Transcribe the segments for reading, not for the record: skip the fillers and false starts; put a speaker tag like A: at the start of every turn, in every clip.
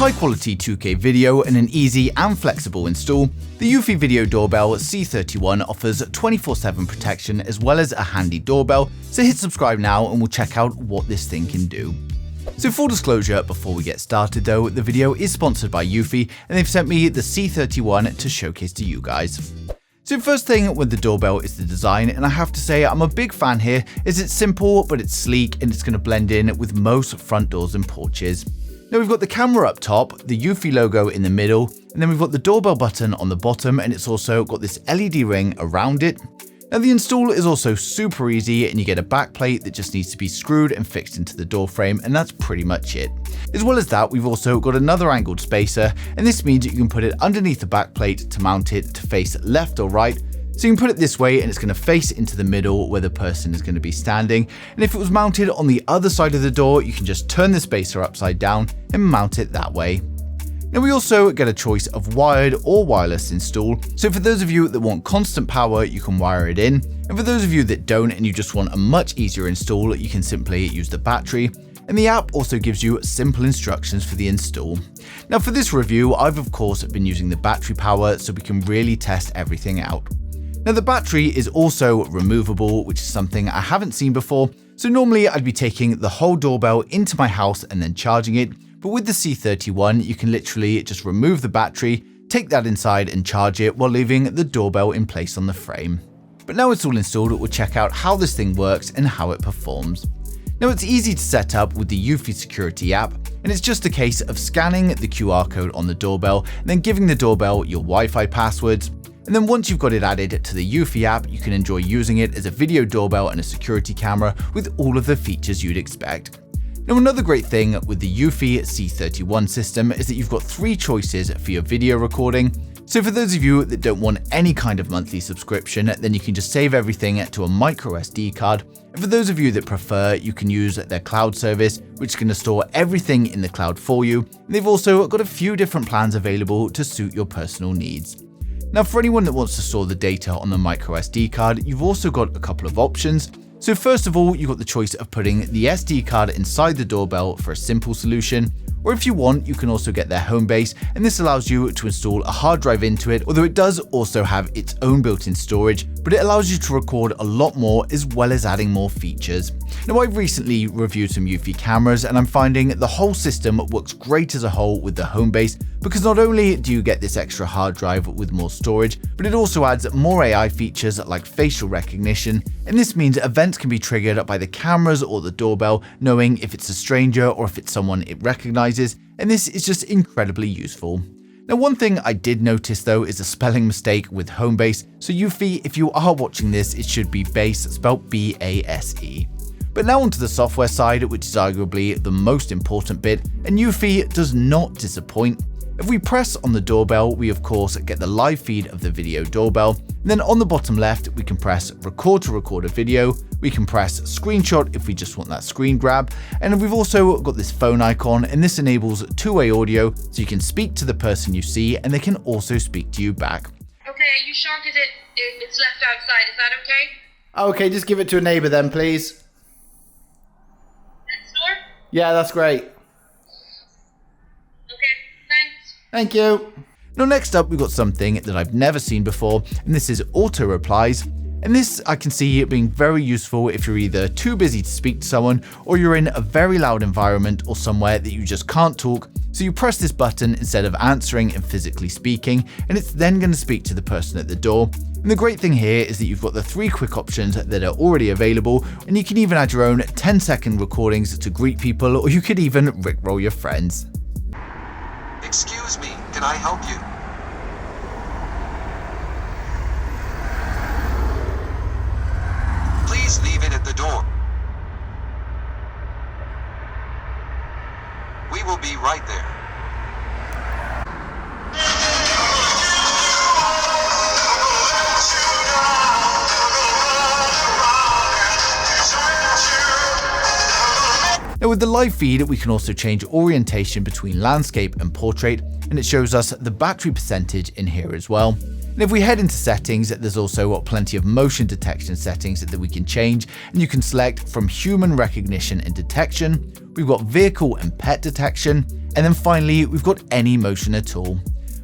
A: high quality 2K video and an easy and flexible install, the eufy video doorbell C31 offers 24/7 protection as well as a handy doorbell, so hit subscribe now and we'll check out what this thing can do. So full disclosure before we get started though, the video is sponsored by eufy and they've sent me the C31 to showcase to you guys. So first thing with the doorbell is the design, and I have to say I'm a big fan here as it's simple but it's sleek and it's going to blend in with most front doors and porches. Now we've got the camera up top, the eufy logo in the middle, and then we've got the doorbell button on the bottom, and it's also got this LED ring around it. Now the install is also super easy and you get a backplate that just needs to be screwed and fixed into the door frame, and that's pretty much it. As well as that, we've also got another angled spacer, and this means that you can put it underneath the backplate to mount it to face left or right. So you can put it this way and it's going to face into the middle where the person is going to be standing, and if it was mounted on the other side of the door, you can just turn the spacer upside down and mount it that way. Now we also get a choice of wired or wireless install, so for those of you that want constant power you can wire it in, and for those of you that don't and you just want a much easier install you can simply use the battery, and the app also gives you simple instructions for the install. Now for this review I've of course been using the battery power so we can really test everything out. Now the battery is also removable, which is something I haven't seen before, so normally I'd be taking the whole doorbell into my house and then charging it. But with the C31, you can literally just remove the battery, take that inside and charge it while leaving the doorbell in place on the frame. But now it's all installed, we'll check out how this thing works and how it performs. Now it's easy to set up with the eufy security app, and it's just a case of scanning the QR code on the doorbell and then giving the doorbell your Wi-Fi passwords. And then once you've got it added to the eufy app, you can enjoy using it as a video doorbell and a security camera with all of the features you'd expect. Now another great thing with the eufy C31 system is that you've got 3 choices for your video recording. So for those of you that don't want any kind of monthly subscription, then you can just save everything to a micro SD card. And for those of you that prefer, you can use their cloud service, which is going to store everything in the cloud for you. And they've also got a few different plans available to suit your personal needs. Now for anyone that wants to store the data on the micro SD card, you've also got a couple of options. So first of all, you've got the choice of putting the SD card inside the doorbell for a simple solution, or if you want, you can also get their home base, and this allows you to install a hard drive into it, although it does also have its own built-in storage, but it allows you to record a lot more as well as adding more features. Now I've recently reviewed some eufy cameras and I'm finding the whole system works great as a whole with the home base, because not only do you get this extra hard drive with more storage, but it also adds more AI features like facial recognition, and this means events can be triggered by the cameras or the doorbell knowing if it's a stranger or if it's someone it recognizes, and this is just incredibly useful. Now one thing I did notice though is a spelling mistake with home base, so eufy, if you are watching this, it should be base spelled B-A-S-E. But now onto the software side, which is arguably the most important bit, and eufy does not disappoint. If we press on the doorbell, we of course get the live feed of the video doorbell. And then on the bottom left, we can press record to record a video. We can press screenshot if we just want that screen grab. And we've also got this phone icon, and this enables two-way audio, so you can speak to the person you see and they can also speak to you back.
B: Okay, are you sure? Because it's left outside. Is that okay?
A: Okay, just give it to a neighbor then, please.
B: Next door?
A: Yeah, that's great. Thank you. Now next up we've got something that I've never seen before, and this is auto replies. And this I can see it being very useful if you're either too busy to speak to someone or you're in a very loud environment or somewhere that you just can't talk. So you press this button instead of answering and physically speaking, and it's then going to speak to the person at the door. And the great thing here is that you've got the 3 quick options that are already available, and you can even add your own 10-second recordings to greet people, or you could even rickroll your friends.
C: Excuse me, can I help you? Please leave it at the door. We will be right there.
A: Now with the live feed, we can also change orientation between landscape and portrait, and it shows us the battery percentage in here as well. And if we head into settings, there's also plenty of motion detection settings that we can change, and you can select from human recognition and detection. We've got vehicle and pet detection, And then finally, we've got any motion at all.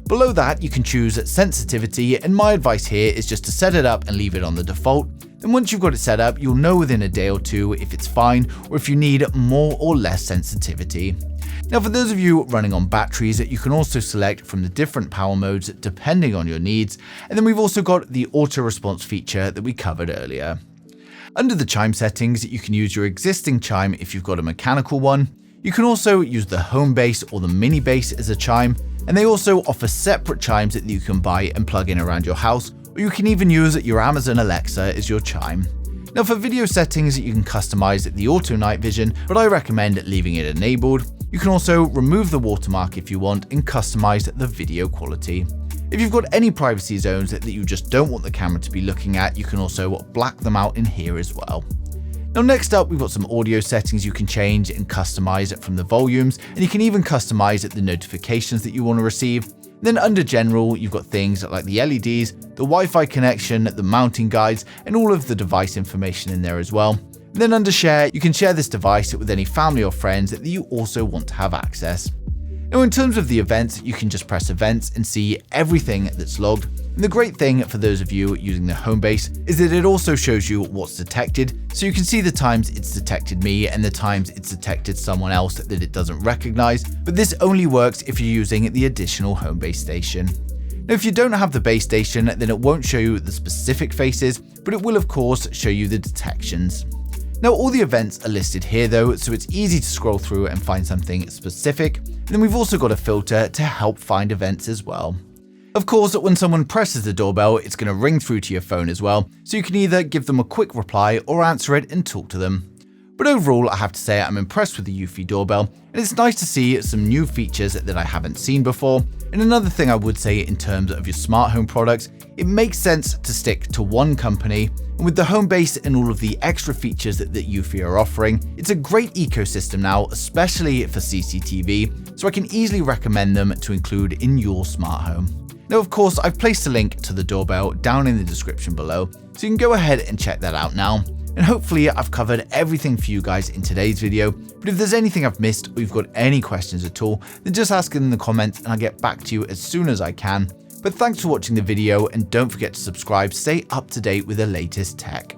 A: Below that, you can choose sensitivity, and my advice here is just to set it up and leave it on the default. And once you've got it set up, you'll know within a day or two if it's fine or if you need more or less sensitivity. Now, for those of you running on batteries, you can also select from the different power modes depending on your needs. And then we've also got the auto response feature that we covered earlier. Under the chime settings, you can use your existing chime if you've got a mechanical one. You can also use the home base or the mini base as a chime, and they also offer separate chimes that you can buy and plug in around your house, or you can even use your Amazon Alexa as your chime. Now, for video settings, you can customize the auto night vision, but I recommend leaving it enabled. You can also remove the watermark if you want and customize the video quality. If you've got any privacy zones that you just don't want the camera to be looking at, you can also black them out in here as well. Now, next up, we've got some audio settings you can change and customize from the volumes, and you can even customize the notifications that you want to receive. Then under general, you've got things like the LEDs, the Wi-Fi connection, the mounting guides, and all of the device information in there as well. And then under share, you can share this device with any family or friends that you also want to have access. Now, in terms of the events, you can just press events and see everything that's logged. And the great thing for those of you using the home base is that it also shows you what's detected, so you can see the times it's detected me and the times it's detected someone else that it doesn't recognize, but this only works if you're using the additional home base station. Now, if you don't have the base station, then it won't show you the specific faces, but it will of course show you the detections. Now, all the events are listed here though, so it's easy to scroll through and find something specific. And then we've also got a filter to help find events as well. Of course, when someone presses the doorbell, it's going to ring through to your phone as well, so you can either give them a quick reply or answer it and talk to them. But overall, I have to say I'm impressed with the eufy doorbell, and it's nice to see some new features that I haven't seen before. And another thing I would say in terms of your smart home products, it makes sense to stick to one company. And with the home base and all of the extra features that eufy are offering, it's a great ecosystem now, especially for CCTV, so I can easily recommend them to include in your smart home. Now, of course, I've placed a link to the doorbell down in the description below, so you can go ahead and check that out now. And hopefully I've covered everything for you guys in today's video, but if there's anything I've missed or you've got any questions at all, then just ask it in the comments and I'll get back to you as soon as I can. But thanks for watching the video, and don't forget to subscribe to stay up to date with the latest tech.